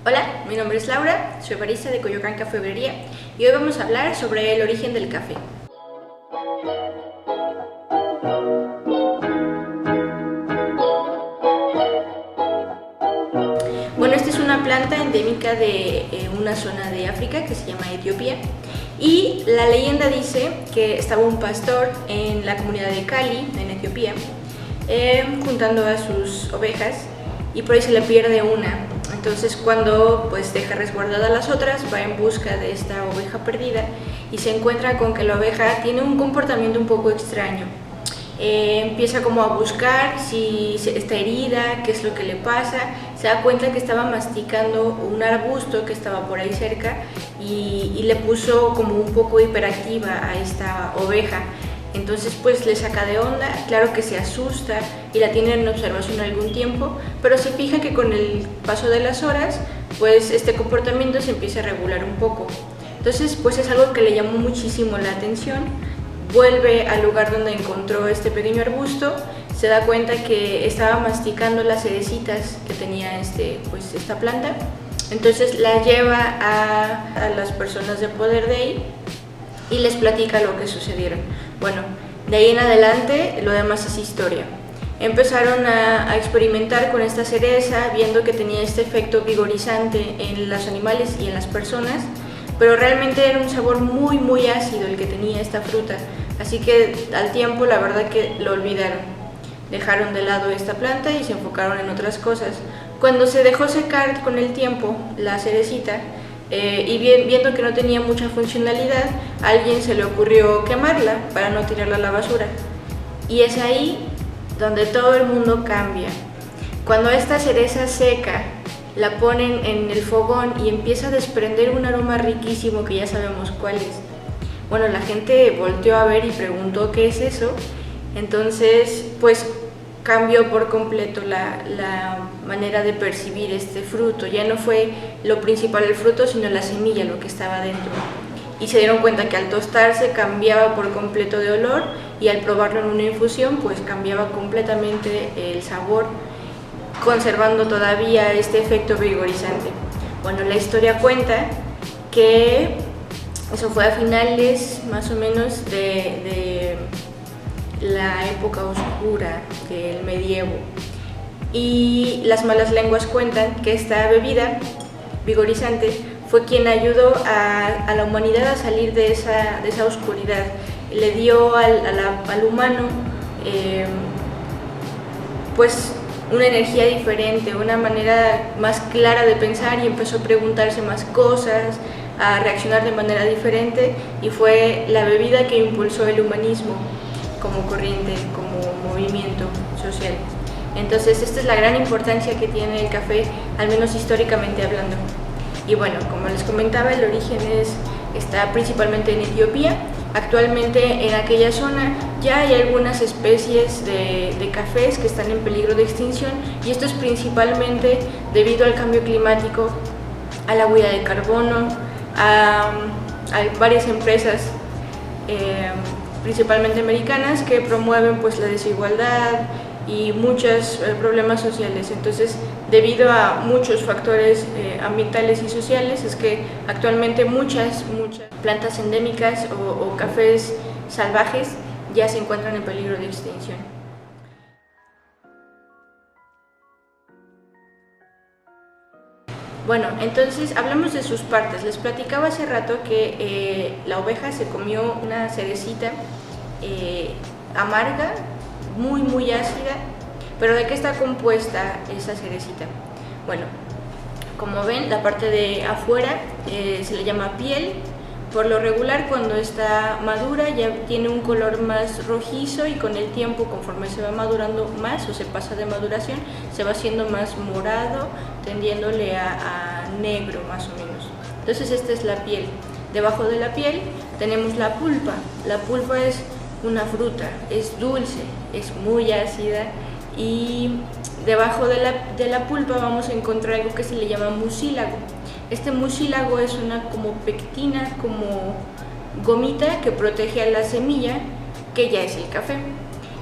Hola, mi nombre es Laura, soy barista de Coyoacán Cafebrería y hoy vamos a hablar sobre el origen del café. Bueno, esta es una planta endémica de una zona de África que se llama Etiopía y la leyenda dice que estaba un pastor en la comunidad de Cali, en Etiopía, juntando a sus ovejas y por ahí se le pierde una. Entonces cuando deja resguardadas las otras, va en busca de esta oveja perdida y se encuentra con que la oveja tiene un comportamiento un poco extraño. Empieza como a buscar si está herida, qué es lo que le pasa. Se da cuenta que estaba masticando un arbusto que estaba por ahí cerca y le puso como un poco hiperactiva a esta oveja. Entonces le saca de onda, claro que se asusta y la tiene en observación algún tiempo, pero se fija que con el paso de las horas este comportamiento se empieza a regular un poco. Entonces es algo que le llamó muchísimo la atención. Vuelve al lugar donde encontró este pequeño arbusto, se da cuenta que estaba masticando las cerecitas que tenía esta planta. Entonces la lleva a las personas de poder de ahí y les platica lo que sucedieron. Bueno, de ahí en adelante lo demás es historia. Empezaron a experimentar con esta cereza, viendo que tenía este efecto vigorizante en los animales y en las personas, pero realmente era un sabor muy ácido el que tenía esta fruta, así que al tiempo la verdad que lo olvidaron. Dejaron de lado esta planta y se enfocaron en otras cosas. Cuando se dejó secar con el tiempo la cerecita, y viendo que no tenía mucha funcionalidad, a alguien se le ocurrió quemarla para no tirarla a la basura. Y es ahí donde todo el mundo cambia. Cuando esta cereza seca la ponen en el fogón y empieza a desprender un aroma riquísimo que ya sabemos cuál es. Bueno, la gente volteó a ver y preguntó qué es eso. Entonces cambió por completo la manera de percibir este fruto. Ya no fue lo principal el fruto, sino la semilla, lo que estaba dentro. Y se dieron cuenta que al tostarse cambiaba por completo de olor y al probarlo en una infusión cambiaba completamente el sabor, conservando todavía este efecto vigorizante. Bueno, la historia cuenta que eso fue a finales más o menos de la época oscura del medievo, y las malas lenguas cuentan que esta bebida vigorizante fue quien ayudó a la humanidad a salir de esa oscuridad. Le dio al humano una energía diferente, una manera más clara de pensar, y empezó a preguntarse más cosas, a reaccionar de manera diferente, y fue la bebida que impulsó el humanismo como corriente, como movimiento social. Entonces esta es la gran importancia que tiene el café, al menos históricamente hablando. Y bueno, como les comentaba, el origen está principalmente en Etiopía. Actualmente en aquella zona ya hay algunas especies de cafés que están en peligro de extinción, y esto es principalmente debido al cambio climático, a la huella de carbono, a varias empresas principalmente americanas que promueven la desigualdad y muchos problemas sociales. Entonces, debido a muchos factores ambientales y sociales, es que actualmente muchas plantas endémicas o cafés salvajes ya se encuentran en peligro de extinción. Bueno, entonces hablamos de sus partes. Les platicaba hace rato que la oveja se comió una cerecita amarga, muy ácida. Pero ¿de qué está compuesta esa cerecita? Bueno, como ven, la parte de afuera se le llama piel. Por lo regular, cuando está madura ya tiene un color más rojizo, y con el tiempo, conforme se va madurando más o se pasa de maduración, se va haciendo más morado, tendiéndole a negro más o menos. Entonces esta es la piel. Debajo de la piel tenemos la pulpa. La pulpa es una fruta, es dulce, es muy ácida, y debajo de la pulpa vamos a encontrar algo que se le llama mucílago. Este mucílago es una como pectina, como gomita que protege a la semilla, que ya es el café.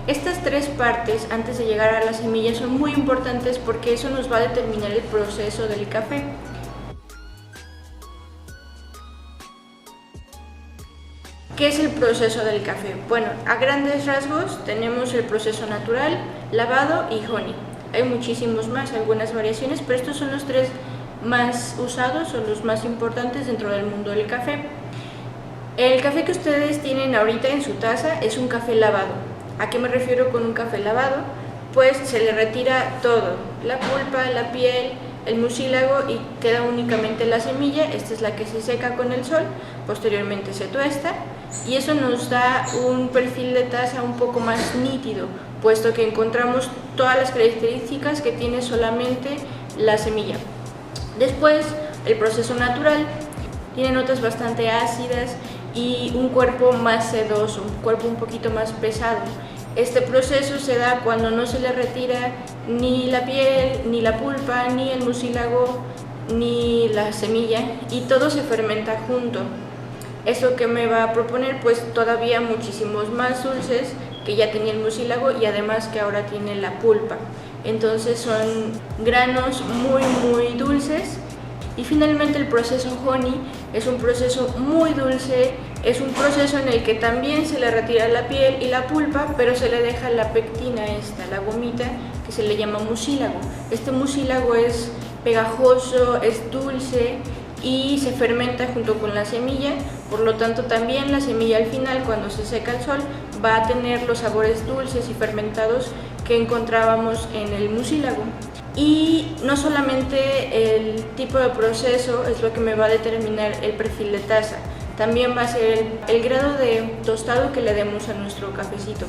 Estas tres partes, antes de llegar a la semilla, son muy importantes porque eso nos va a determinar el proceso del café. ¿Qué es el proceso del café? Bueno, a grandes rasgos tenemos el proceso natural, lavado y honey. Hay muchísimos más, algunas variaciones, pero estos son los tres más usados o los más importantes dentro del mundo del café. El café que ustedes tienen ahorita en su taza es un café lavado. ¿A qué me refiero con un café lavado? Pues se le retira todo, la pulpa, la piel, el mucílago y queda únicamente la semilla. Esta es la que se seca con el sol, posteriormente se tuesta y eso nos da un perfil de taza un poco más nítido, puesto que encontramos todas las características que tiene solamente la semilla. Después, el proceso natural tiene notas bastante ácidas y un cuerpo más sedoso, un cuerpo un poquito más pesado. Este proceso se da cuando no se le retira ni la piel, ni la pulpa, ni el mucílago, ni la semilla y todo se fermenta junto. ¿Eso que me va a proponer? Pues todavía muchísimos más dulces que ya tenía el mucílago y además que ahora tiene la pulpa. Entonces son granos muy dulces. Y finalmente el proceso honey es un proceso muy dulce, es un proceso en el que también se le retira la piel y la pulpa, pero se le deja la pectina la gomita, que se le llama mucílago. Este mucílago es pegajoso, es dulce y se fermenta junto con la semilla, por lo tanto también la semilla al final, cuando se seca al sol, va a tener los sabores dulces y fermentados que encontrábamos en el mucílago. Y no solamente el tipo de proceso es lo que me va a determinar el perfil de taza, también va a ser el grado de tostado que le demos a nuestro cafecito.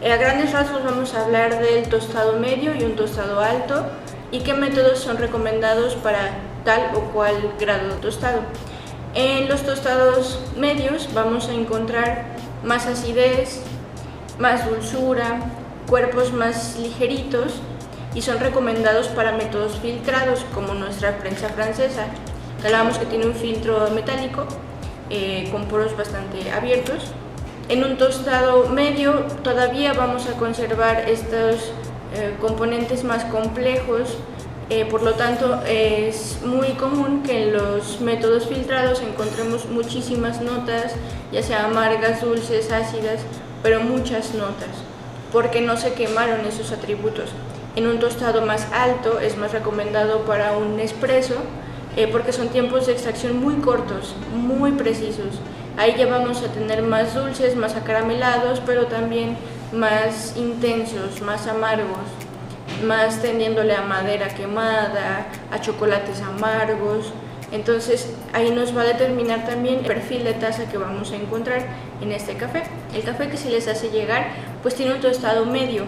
A grandes rasgos vamos a hablar del tostado medio y un tostado alto y qué métodos son recomendados para tal o cual grado de tostado. En los tostados medios vamos a encontrar más acidez, más dulzura, cuerpos más ligeritos y son recomendados para métodos filtrados como nuestra prensa francesa. Hablábamos que tiene un filtro metálico con poros bastante abiertos. En un tostado medio todavía vamos a conservar estos componentes más complejos, por lo tanto es muy común que en los métodos filtrados encontremos muchísimas notas, ya sea amargas, dulces, ácidas, pero muchas notas, porque no se quemaron esos atributos. En un tostado más alto es más recomendado para un espresso, porque son tiempos de extracción muy cortos, muy precisos. Ahí ya vamos a tener más dulces, más acaramelados, pero también más intensos, más amargos, más tendiéndole a madera quemada, a chocolates amargos. Entonces ahí nos va a determinar también el perfil de taza que vamos a encontrar en este café. El café que se les hace llegar pues tiene un tostado medio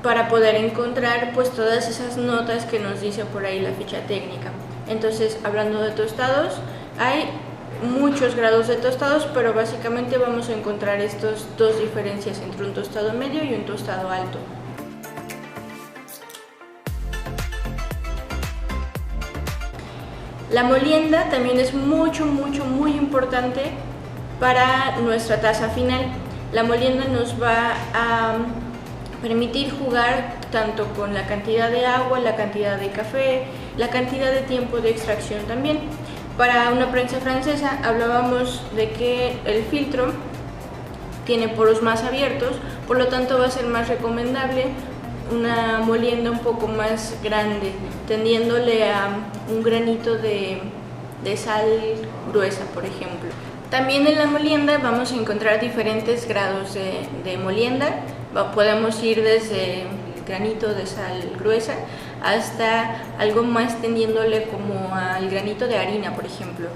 para poder encontrar pues todas esas notas que nos dice por ahí la ficha técnica. Entonces, hablando de tostados, hay muchos grados de tostados, pero básicamente vamos a encontrar estas dos diferencias entre un tostado medio y un tostado alto. La molienda también es muy importante para nuestra taza final. La molienda nos va a permitir jugar tanto con la cantidad de agua, la cantidad de café, la cantidad de tiempo de extracción también. Para una prensa francesa hablábamos de que el filtro tiene poros más abiertos, por lo tanto va a ser más recomendable una molienda un poco más grande, tendiéndole a un granito de sal gruesa, por ejemplo. También en la molienda vamos a encontrar diferentes grados de molienda. Podemos ir desde el granito de sal gruesa hasta algo más tendiéndole como al granito de harina, por ejemplo.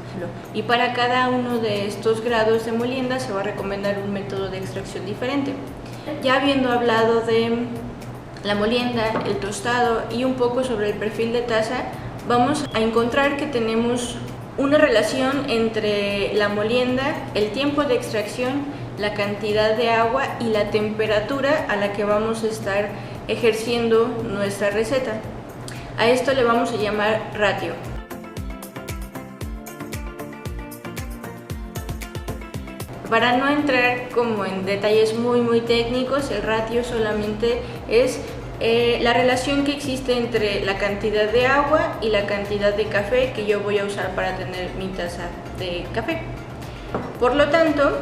Y para cada uno de estos grados de molienda se va a recomendar un método de extracción diferente. Ya habiendo hablado de la molienda, el tostado y un poco sobre el perfil de taza, vamos a encontrar que tenemos una relación entre la molienda, el tiempo de extracción, la cantidad de agua y la temperatura a la que vamos a estar ejerciendo nuestra receta. A esto le vamos a llamar ratio. Para no entrar como en detalles muy técnicos, el ratio solamente es la relación que existe entre la cantidad de agua y la cantidad de café que yo voy a usar para tener mi taza de café. Por lo tanto,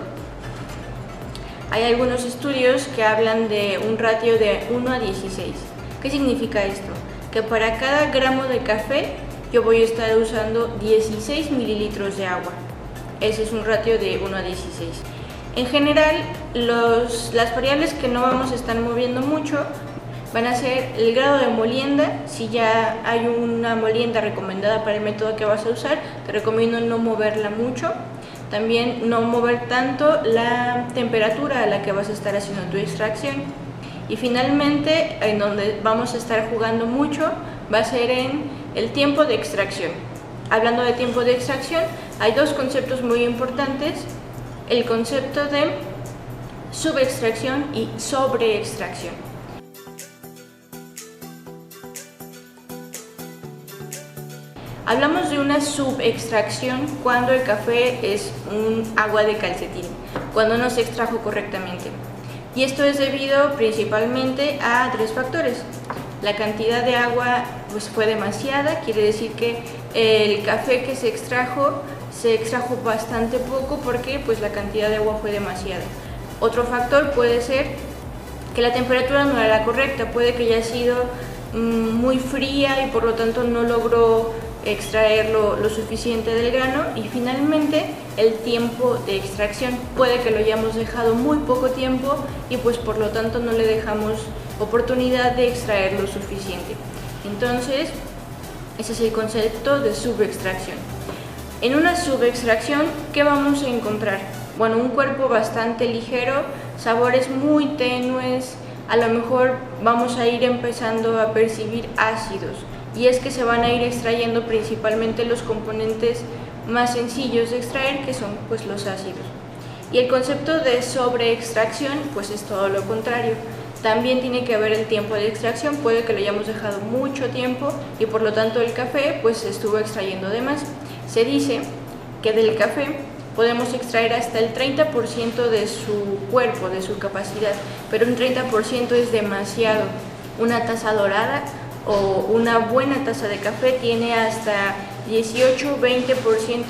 hay algunos estudios que hablan de un ratio de 1 a 16. ¿Qué significa esto? Que para cada gramo de café yo voy a estar usando 16 mililitros de agua. Ese es un ratio de 1 a 16. En general, las variables que no vamos a estar moviendo mucho van a ser el grado de molienda. Si ya hay una molienda recomendada para el método que vas a usar, te recomiendo no moverla mucho. También no mover tanto la temperatura a la que vas a estar haciendo tu extracción. Y finalmente, en donde vamos a estar jugando mucho, va a ser en el tiempo de extracción. Hablando de tiempo de extracción, hay dos conceptos muy importantes: el concepto de subextracción y sobreextracción. Hablamos de una subextracción cuando el café es un agua de calcetín, cuando no se extrajo correctamente. Y esto es debido principalmente a tres factores. La cantidad de agua fue demasiada, quiere decir que el café que se extrajo bastante poco porque la cantidad de agua fue demasiada. Otro factor puede ser que la temperatura no era la correcta, puede que haya sido muy fría y por lo tanto no logró extraer lo suficiente del grano. Y finalmente el tiempo de extracción, puede que lo hayamos dejado muy poco tiempo y por lo tanto no le dejamos oportunidad de extraer lo suficiente. Entonces ese es el concepto de subextracción. En una subextracción, ¿qué vamos a encontrar? Bueno, un cuerpo bastante ligero, sabores muy tenues, a lo mejor vamos a ir empezando a percibir ácidos, y es que se van a ir extrayendo principalmente los componentes más sencillos de extraer, que son los ácidos. Y el concepto de sobreextracción es todo lo contrario. También tiene que ver el tiempo de extracción, puede que lo hayamos dejado mucho tiempo y por lo tanto el café se estuvo extrayendo de más. Se dice que del café podemos extraer hasta el 30% de su cuerpo, de su capacidad, pero un 30% es demasiado. Una taza dorada o una buena taza de café tiene hasta 18-20%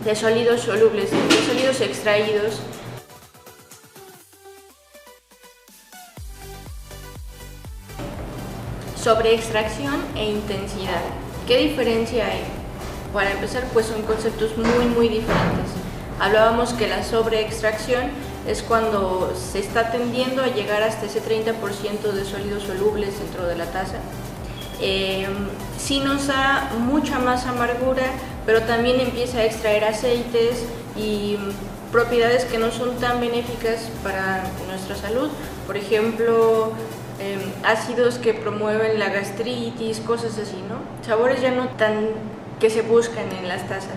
de sólidos solubles, de sólidos extraídos. Sobreextracción e intensidad. ¿Qué diferencia hay? Para empezar, son conceptos muy diferentes. Hablábamos que la sobreextracción es cuando se está tendiendo a llegar hasta ese 30% de sólidos solubles dentro de la taza. Sí nos da mucha más amargura, pero también empieza a extraer aceites y propiedades que no son tan benéficas para nuestra salud. Por ejemplo, ácidos que promueven la gastritis, cosas así, ¿no? Sabores ya no tan que se buscan en las tazas.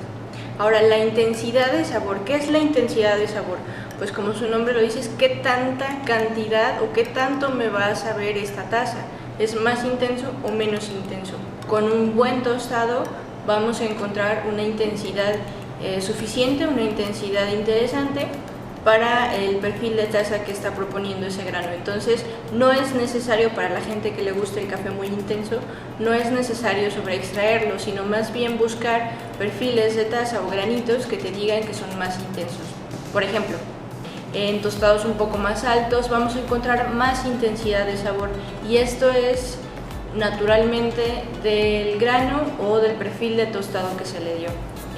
Ahora, la intensidad de sabor. ¿Qué es la intensidad de sabor? Pues como su nombre lo dice, es qué tanta cantidad o qué tanto me va a saber esta taza. ¿Es más intenso o menos intenso? Con un buen tostado vamos a encontrar una intensidad suficiente, una intensidad interesante para el perfil de taza que está proponiendo ese grano. Entonces no es necesario, para la gente que le gusta el café muy intenso, no es necesario sobreextraerlo, sino más bien buscar perfiles de taza o granitos que te digan que son más intensos. Por ejemplo, en tostados un poco más altos vamos a encontrar más intensidad de sabor, y esto es naturalmente del grano o del perfil de tostado que se le dio.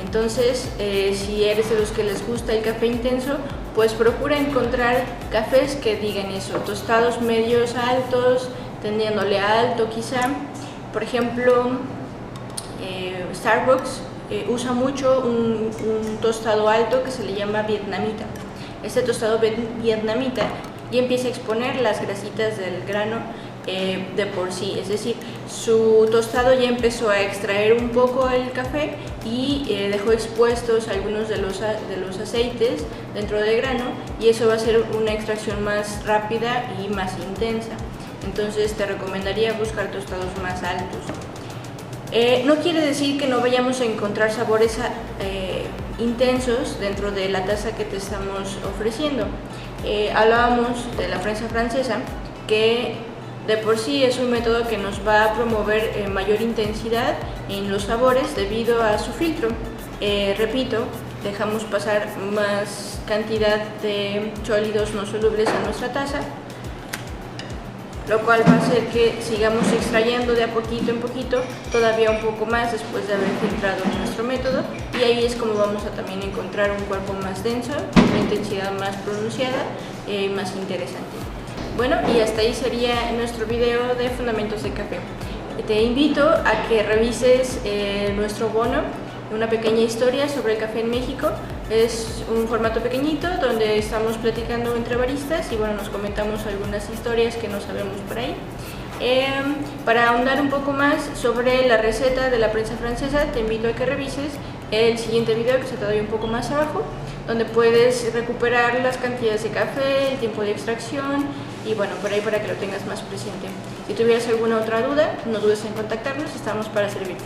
Entonces, si eres de los que les gusta el café intenso, pues procura encontrar cafés que digan eso, tostados medios altos, tendiéndole a alto quizá. Por ejemplo, Starbucks usa mucho un tostado alto que se le llama vietnamita. Este tostado vietnamita ya empieza a exponer las grasitas del grano de por sí, es decir, su tostado ya empezó a extraer un poco el café y dejó expuestos algunos de los aceites dentro del grano, y eso va a ser una extracción más rápida y más intensa. Entonces te recomendaría buscar tostados más altos. No quiere decir que no vayamos a encontrar sabores intensos dentro de la taza que te estamos ofreciendo. Hablábamos de la prensa francesa, que de por sí es un método que nos va a promover mayor intensidad en los sabores debido a su filtro. Repito, dejamos pasar más cantidad de sólidos no solubles a nuestra taza, lo cual va a hacer que sigamos extrayendo de a poquito en poquito, todavía un poco más después de haber filtrado nuestro método, y ahí es como vamos a también encontrar un cuerpo más denso, una intensidad más pronunciada y más interesante. Bueno, y hasta ahí sería nuestro video de fundamentos de café. Te invito a que revises nuestro bono, una pequeña historia sobre el café en México. Es un formato pequeñito donde estamos platicando entre baristas y bueno, nos comentamos algunas historias que no sabemos por ahí. Para ahondar un poco más sobre la receta de la prensa francesa, te invito a que revises el siguiente video que se te doy un poco más abajo, donde puedes recuperar las cantidades de café, el tiempo de extracción y bueno, por ahí para que lo tengas más presente. Si tuvieras alguna otra duda, no dudes en contactarnos, estamos para servirte.